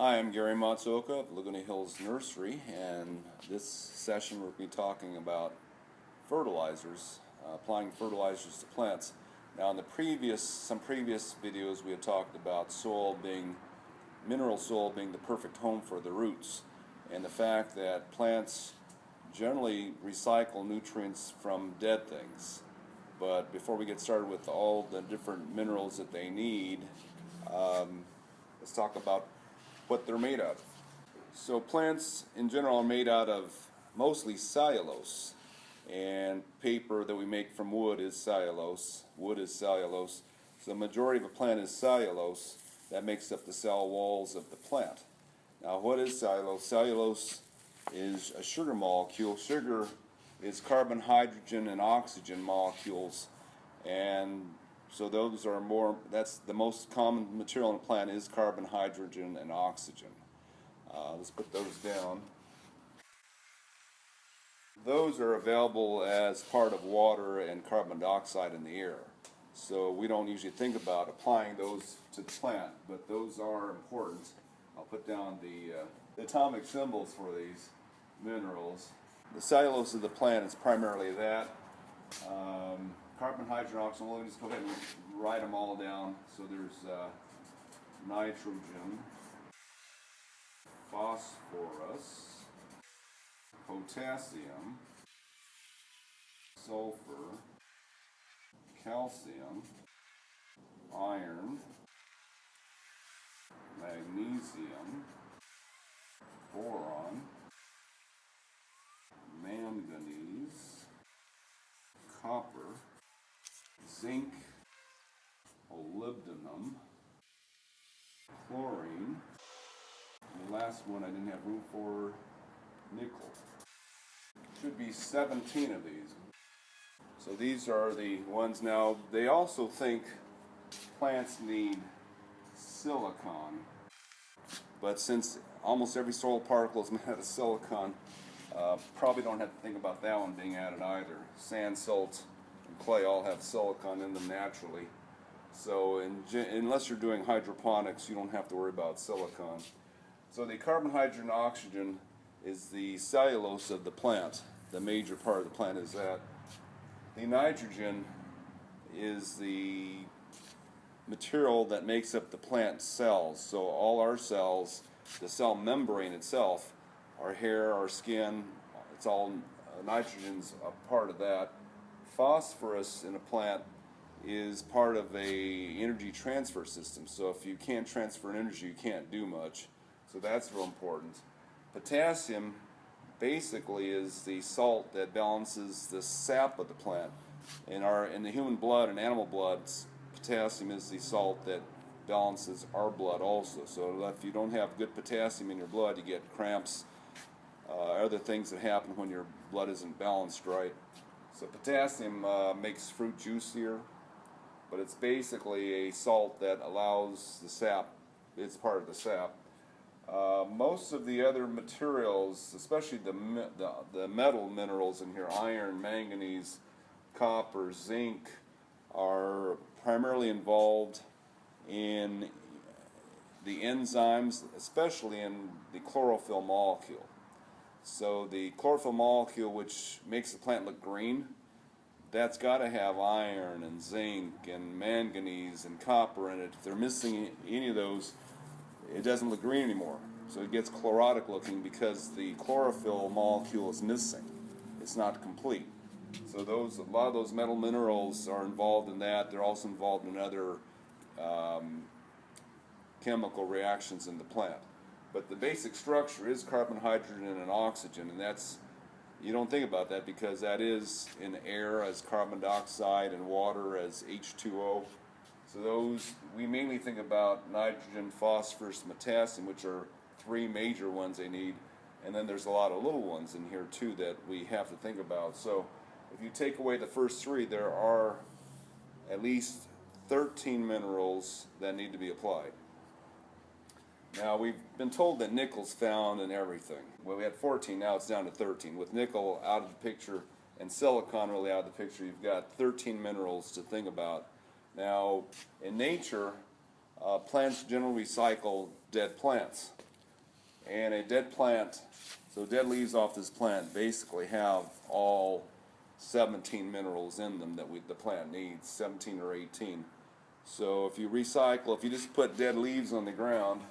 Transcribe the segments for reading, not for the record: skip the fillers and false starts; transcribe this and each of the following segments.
Hi, I'm Gary Matsuoka of Laguna Hills Nursery, and this session we'll be talking about fertilizers, applying fertilizers to plants. Now, in some previous videos, we had talked about mineral soil being the perfect home for the roots, and the fact that plants generally recycle nutrients from dead things. But before we get started with all the different minerals that they need, let's talk about what they're made out of. So plants in general are made out of mostly cellulose, and paper that we make from wood is cellulose. Wood is cellulose. So the majority of a plant is cellulose. That makes up the cell walls of the plant. Now, what is cellulose? Cellulose is a sugar molecule. Sugar is carbon, hydrogen, and oxygen molecules, and so that's the most common material in a plant is carbon, hydrogen, and oxygen. Let's put those down. Those are available as part of water and carbon dioxide in the air. So we don't usually think about applying those to the plant, but those are important. I'll put down the atomic symbols for these minerals. The cellulose of the plant is primarily that. Carbon, hydrogen, oxygen. We'll just go ahead and write them all down. So there's nitrogen, phosphorus, potassium, sulfur, calcium, iron, magnesium, boron, manganese, copper, zinc, molybdenum, chlorine, and the last one I didn't have room for, nickel. Should be 17 of these. So these are the ones. Now, they also think plants need silicon, but since almost every soil particle is made out of silicon, probably don't have to think about that one being added either. Sand, salt, and clay all have silicon in them naturally. So unless you're doing hydroponics, you don't have to worry about silicon. So the carbon, hydrogen, oxygen is the cellulose of the plant. The major part of the plant is that. The nitrogen is the material that makes up the plant cells. So all our cells, the cell membrane itself, our hair, our skin, it's all nitrogen's a part of that. Phosphorus in a plant is part of a energy transfer system. So if you can't transfer energy, you can't do much. So that's real important. Potassium basically is the salt that balances the sap of the plant. In the human blood and animal blood, potassium is the salt that balances our blood also. So if you don't have good potassium in your blood, you get cramps, other things that happen when your blood isn't balanced right. So potassium makes fruit juicier, but it's basically a salt that allows the sap, it's part of the sap. Most of the other materials, especially the metal minerals in here, iron, manganese, copper, zinc, are primarily involved in the enzymes, especially in the chlorophyll molecule. So the chlorophyll molecule, which makes the plant look green, that's got to have iron and zinc and manganese and copper in it. If they're missing any of those, it doesn't look green anymore. So it gets chlorotic looking because the chlorophyll molecule is missing. It's not complete. So a lot of those metal minerals are involved in that. They're also involved in other chemical reactions in the plant. But the basic structure is carbon, hydrogen, and oxygen, and you don't think about that because that is in air as carbon dioxide and water as H2O. So we mainly think about nitrogen, phosphorus, potassium, which are three major ones they need, and then there's a lot of little ones in here too that we have to think about. So if you take away the first three, there are at least 13 minerals that need to be applied. Now, we've been told that nickel's found in everything. Well, we had 14, now it's down to 13. With nickel out of the picture and silicon really out of the picture, you've got 13 minerals to think about. Now, in nature, plants generally recycle dead plants. and a dead plant, so dead leaves off this plant basically have all 17 minerals in them that the plant needs, 17 or 18. So if you recycle, if you just put dead leaves on the ground,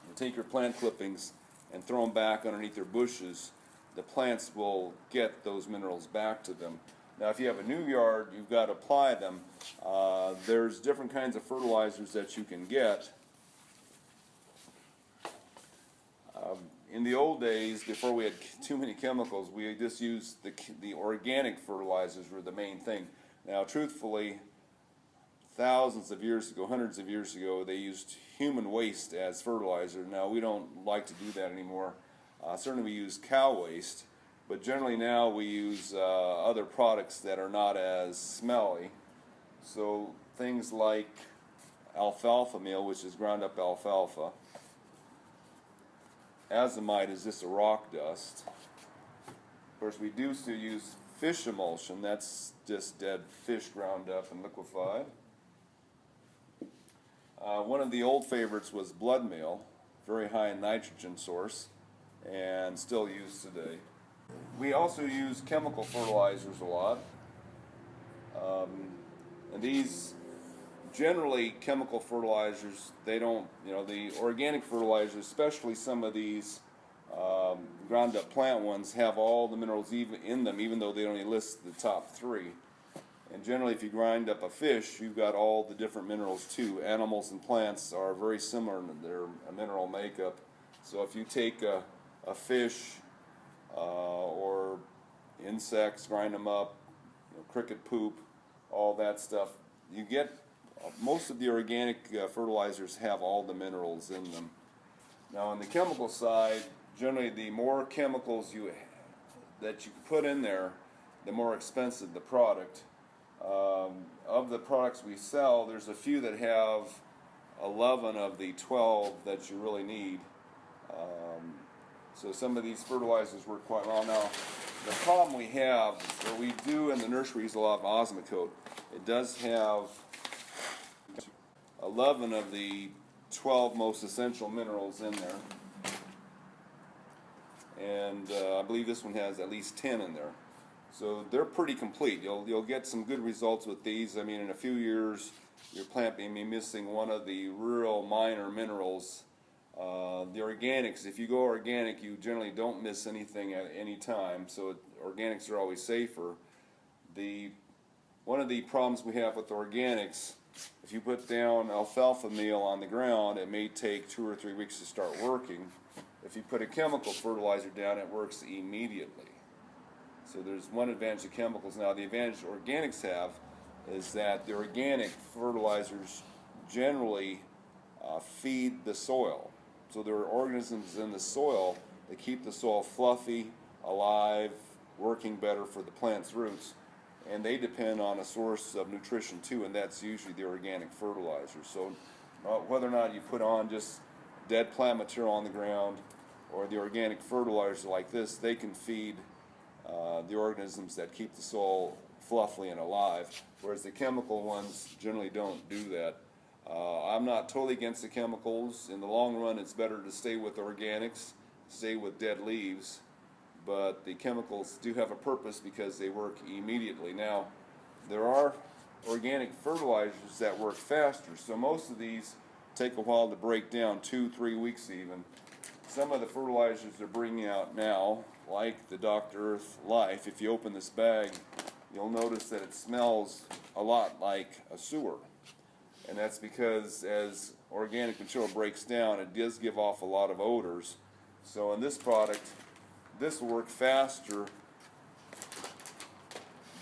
you take your plant clippings and throw them back underneath your bushes, the plants will get those minerals back to them. Now if you have a new yard, you've got to apply them. There's different kinds of fertilizers that you can get. In the old days, before we had too many chemicals, we just used the organic fertilizers were the main thing. Now truthfully, thousands of years ago, hundreds of years ago, they used human waste as fertilizer. Now we don't like to do that anymore. Certainly we use cow waste, but generally now we use other products that are not as smelly. So things like alfalfa meal, which is ground up alfalfa. Azomite is just a rock dust. Of course, we do still use fish emulsion. That's just dead fish ground up and liquefied. One of the old favorites was blood meal, very high in nitrogen source, and still used today. We also use chemical fertilizers a lot. And these, generally chemical fertilizers, they don't, the organic fertilizers, especially some of these ground up plant ones, have all the minerals even in them, even though they only list the top 3. And generally if you grind up a fish, you've got all the different minerals too. Animals and plants are very similar in their mineral makeup. So if you take a fish or insects, grind them up, cricket poop, all that stuff, you get most of the organic fertilizers have all the minerals in them. Now on the chemical side, generally the more chemicals that you put in there, the more expensive the product. Of the products we sell, there's a few that have 11 of the 12 that you really need. So some of these fertilizers work quite well. Now, the problem we have, or we do in the nursery, is a lot of osmocote. It does have 11 of the 12 most essential minerals in there. And I believe this one has at least 10 in there. So they're pretty complete. You'll get some good results with these. I mean, in a few years, your plant may be missing one of the real minor minerals. The organics, if you go organic, you generally don't miss anything at any time. So organics are always safer. One of the problems we have with organics, if you put down alfalfa meal on the ground, it may take 2 or 3 weeks to start working. If you put a chemical fertilizer down, it works immediately. So there's one advantage of chemicals. Now the advantage organics have is that the organic fertilizers generally feed the soil. So there are organisms in the soil that keep the soil fluffy, alive, working better for the plant's roots, and they depend on a source of nutrition too, and that's usually the organic fertilizer. So whether or not you put on just dead plant material on the ground or the organic fertilizer like this, they can feed the organisms that keep the soil fluffy and alive, whereas the chemical ones generally don't do that. I'm not totally against the chemicals. In the long run, it's better to stay with organics, stay with dead leaves, but the chemicals do have a purpose because they work immediately. Now, there are organic fertilizers that work faster, so most of these take a while to break down, 2-3 weeks even. Some of the fertilizers they're bringing out now, like the Dr. Earth Life, if you open this bag, you'll notice that it smells a lot like a sewer. And that's because as organic material breaks down, it does give off a lot of odors. So in this product, this will work faster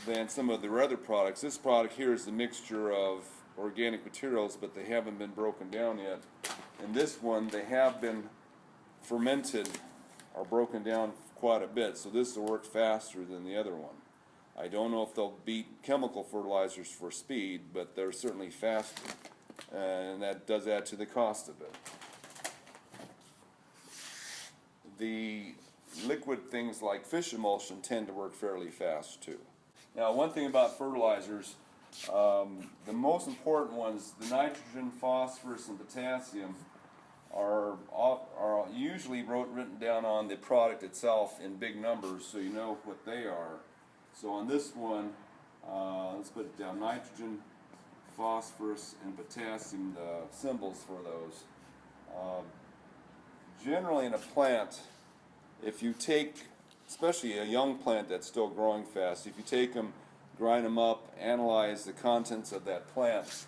than some of their other products. This product here is a mixture of organic materials, but they haven't been broken down yet. In this one, they have been fermented or broken down quite a bit, so this will work faster than the other one. I don't know if they'll beat chemical fertilizers for speed, but they're certainly faster, and that does add to the cost of it. The liquid things like fish emulsion tend to work fairly fast too. Now, one thing about fertilizers, the most important ones, the nitrogen, phosphorus, and potassium, are usually written down on the product itself in big numbers so you know what they are. So on this one, let's put it down, nitrogen, phosphorus, and potassium, the symbols for those. Generally in a plant, if you take, especially a young plant that's still growing fast, if you take them, grind them up, analyze the contents of that plant,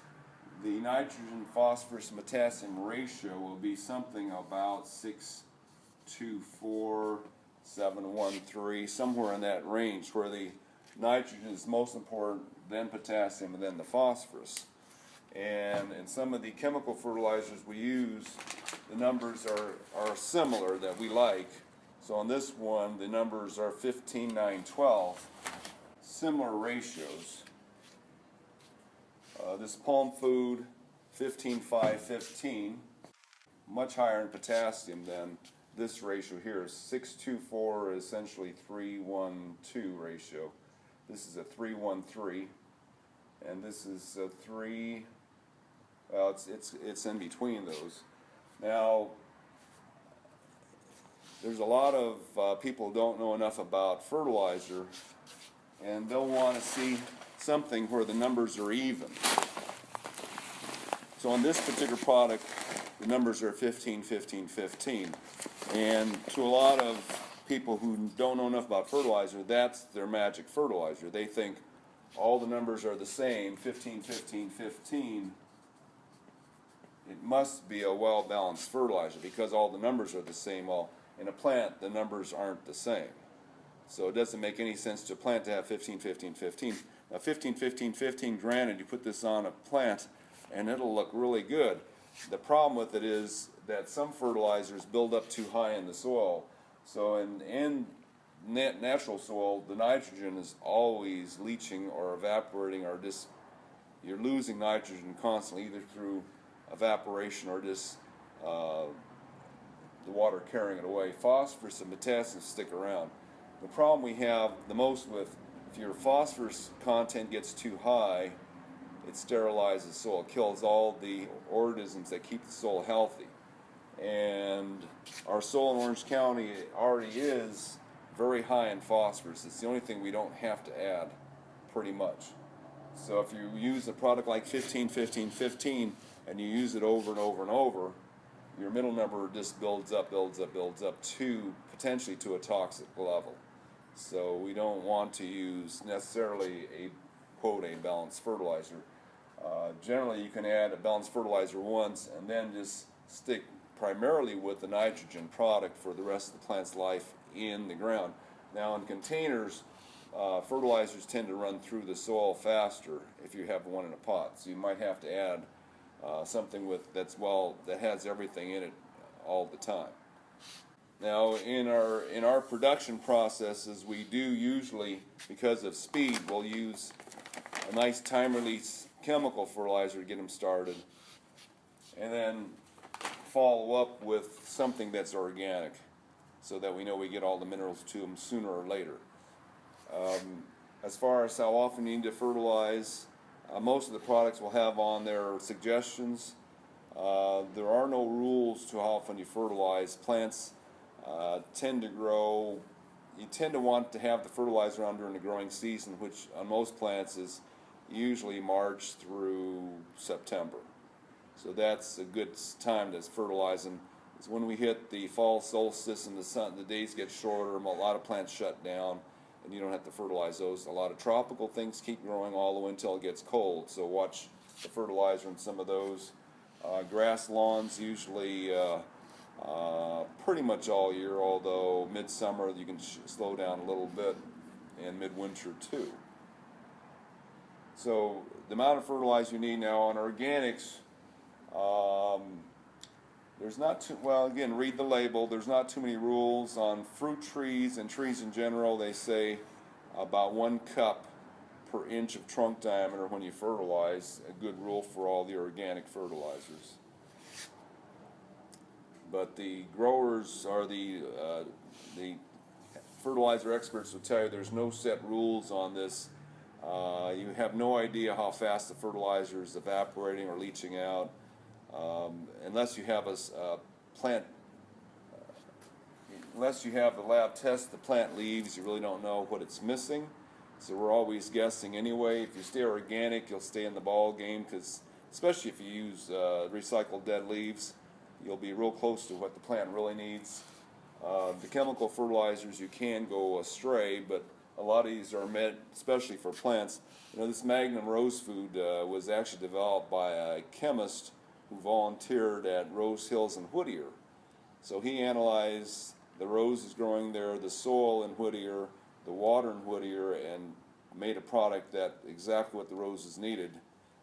the nitrogen, phosphorus, and potassium ratio will be something about 6:4, 7:1:3, somewhere in that range, where the nitrogen is most important, then potassium, and then the phosphorus. And in some of the chemical fertilizers we use, the numbers are similar that we like. So on this one, the numbers are 15, 9, 12, similar ratios. This Palm Food, 15, 5, 15, much higher in potassium than this ratio here. 6:2:4 is essentially 3:1:2 ratio. This is a 3:1:3, and this is a 3. Well, it's in between those. Now, there's a lot of people who don't know enough about fertilizer, and they'll want to see something where the numbers are even. So on this particular product, the numbers are 15, 15, 15. And to a lot of people who don't know enough about fertilizer, that's their magic fertilizer. They think all the numbers are the same, 15, 15, 15. It must be a well-balanced fertilizer because all the numbers are the same. Well, in a plant, the numbers aren't the same. So it doesn't make any sense to a plant to have 15, 15, 15. Now 15, 15, 15, granted, you put this on a plant and it'll look really good. The problem with it is that some fertilizers build up too high in the soil. So in natural soil, the nitrogen is always leaching or evaporating, or just you're losing nitrogen constantly, either through evaporation or just the water carrying it away. Phosphorus and potassium stick around. The problem we have the most with, if your phosphorus content gets too high, it sterilizes the soil, kills all the organisms that keep the soil healthy. And our soil in Orange County already is very high in phosphorus. It's the only thing we don't have to add, pretty much. So if you use a product like 15, 15, 15, and you use it over and over and over, your middle number just builds up, builds up, builds up to potentially to a toxic level. So we don't want to use necessarily a, quote, a balanced fertilizer. Generally you can add a balanced fertilizer once and then just stick primarily with the nitrogen product for the rest of the plant's life in the ground. Now in containers, fertilizers tend to run through the soil faster if you have one in a pot. So you might have to add something that has everything in it all the time. Now in our production processes, we do usually, because of speed, we'll use a nice time release chemical fertilizer to get them started, and then follow up with something that's organic so that we know we get all the minerals to them sooner or later. As far as how often you need to fertilize, most of the products will have on their suggestions. There are no rules to how often you fertilize. Plants tend to grow, you tend to want to have the fertilizer on during the growing season, which on most plants is usually March through September. So that's a good time to fertilize them. It's when we hit the fall solstice and the days get shorter, a lot of plants shut down, and you don't have to fertilize those. A lot of tropical things keep growing all the way until it gets cold, so watch the fertilizer in some of those. Grass lawns usually pretty much all year, although midsummer you can slow down a little bit, and midwinter too. So the amount of fertilizer you need now on organics, there's not too, well, again, read the label. There's not too many rules. On fruit trees and trees in general, they say about 1 cup per inch of trunk diameter when you fertilize, a good rule for all the organic fertilizers. But the growers or the fertilizer experts will tell you there's no set rules on this. You have no idea how fast the fertilizer is evaporating or leaching out, unless you have a plant unless you have the lab test the plant leaves, you really don't know what it's missing. So we're always guessing anyway. If you stay organic, you'll stay in the ball game, because especially if you use recycled dead leaves, you'll be real close to what the plant really needs. The chemical fertilizers, you can go astray, but a lot of these are meant especially for plants. You know, this Magnum Rose Food was actually developed by a chemist who volunteered at Rose Hills in Whittier. So he analyzed the roses growing there, the soil in Whittier, the water in Whittier, and made a product that exactly what the roses needed.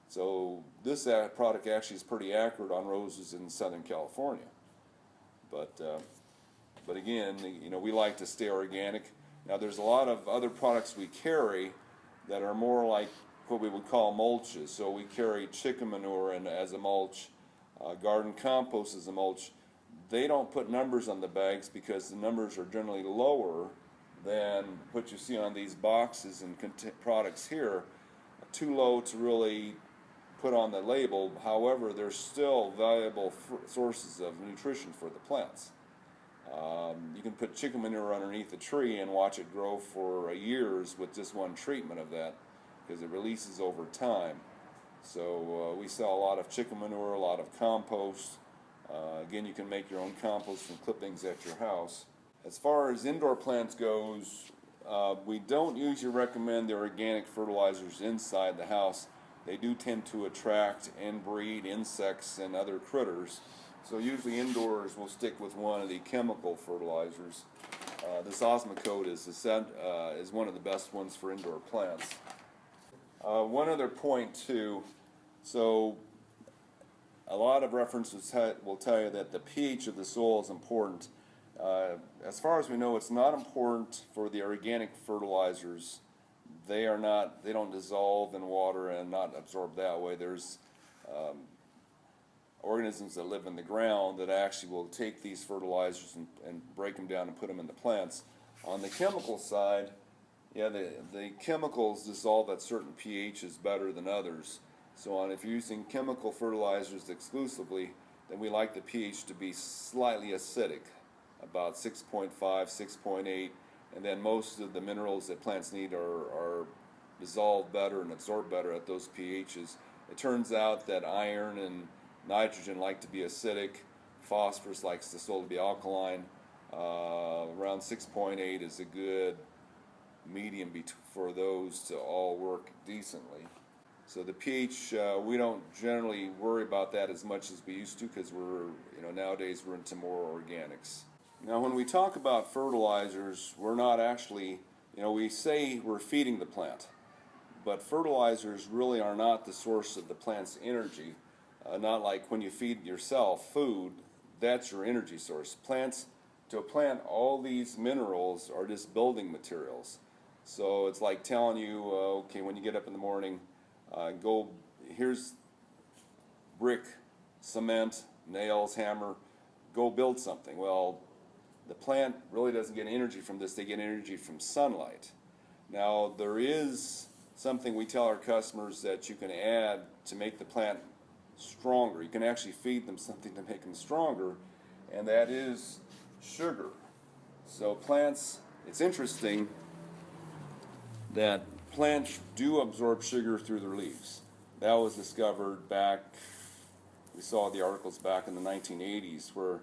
So this product actually is pretty accurate on roses in Southern California. But again, you know, we like to stay organic. Now there's a lot of other products we carry that are more like what we would call mulches. So we carry chicken manure as a mulch, garden compost as a mulch. They don't put numbers on the bags because the numbers are generally lower than what you see on these boxes and products here. Too low to really put on the label. However, they're still valuable sources of nutrition for the plants. You can put chicken manure underneath a tree and watch it grow for years with just one treatment of that, because it releases over time. So we sell a lot of chicken manure, a lot of compost. Again, you can make your own compost from clippings at your house. As far as indoor plants goes, we don't usually recommend the organic fertilizers inside the house. They do tend to attract and breed insects and other critters. So usually indoors we'll stick with one of the chemical fertilizers. This Osmocote is one of the best ones for indoor plants. One other point too, so a lot of references will tell you that the pH of the soil is important. As far as we know, it's not important for the organic fertilizers. They don't dissolve in water and not absorb that way. There's organisms that live in the ground that actually will take these fertilizers and break them down and put them in the plants. On the chemical side, yeah, the chemicals dissolve at certain pHs better than others. So if you're using chemical fertilizers exclusively, then we like the pH to be slightly acidic, about 6.5, 6.8, and then most of the minerals that plants need are dissolved better and absorbed better at those pHs. It turns out that iron and nitrogen like to be acidic, phosphorus likes the soil to be alkaline. Around 6.8 is a good medium for those to all work decently. So the pH, we don't generally worry about that as much as we used to, because nowadays we're into more organics. Now when we talk about fertilizers, we're not actually, we say we're feeding the plant, but fertilizers really are not the source of the plant's energy. Not like when you feed yourself food, that's your energy source. To a plant, all these minerals are just building materials. So it's like telling you, okay, when you get up in the morning, here's brick, cement, nails, hammer, go build something. Well, the plant really doesn't get energy from this, they get energy from sunlight. Now, there is something we tell our customers that you can add to make the plant stronger. You can actually feed them something to make them stronger, and that is sugar. So plants, it's interesting that plants do absorb sugar through their leaves. That was discovered we saw the articles back in the 1980s where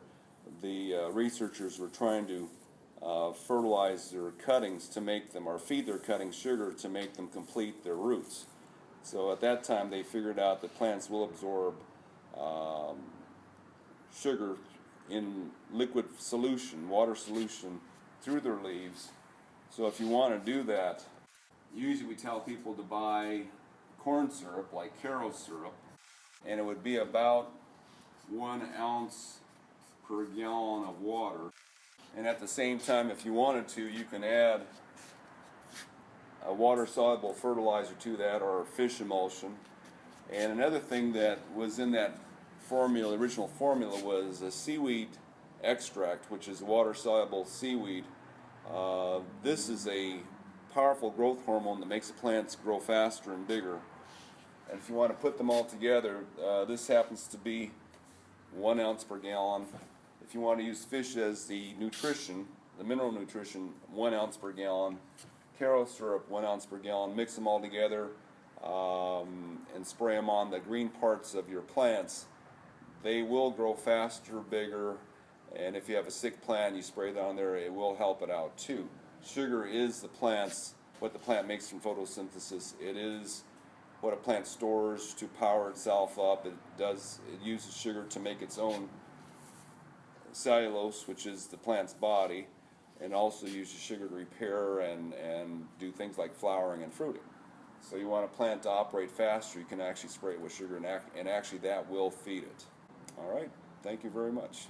the researchers were trying to fertilize their cuttings to make them, or feed their cuttings sugar to make them complete their roots. So at that time they figured out that plants will absorb sugar in liquid solution, water solution, through their leaves. So if you want to do that, usually we tell people to buy corn syrup, like Caro syrup, and it would be about 1 ounce per gallon of water. And at the same time, if you wanted to, you can add a water-soluble fertilizer to that, or fish emulsion. And another thing that was in that formula, original formula, was a seaweed extract, which is water-soluble seaweed. This is a powerful growth hormone that makes the plants grow faster and bigger. And if you want to put them all together, this happens to be 1 ounce per gallon. if you want to use fish as the nutrition, the mineral nutrition, 1 ounce per gallon. Caro syrup, 1 ounce per gallon. Mix them all together and spray them on the green parts of your plants. They will grow faster, bigger, and if you have a sick plant, you spray that on there, it will help it out too. Sugar is what the plant makes from photosynthesis. It is what a plant stores to power itself up. It uses sugar to make its own cellulose, which is the plant's body, and also uses sugar to repair and do things like flowering and fruiting. So you want a plant to operate faster, you can actually spray it with sugar, and actually that will feed it. All right, thank you very much.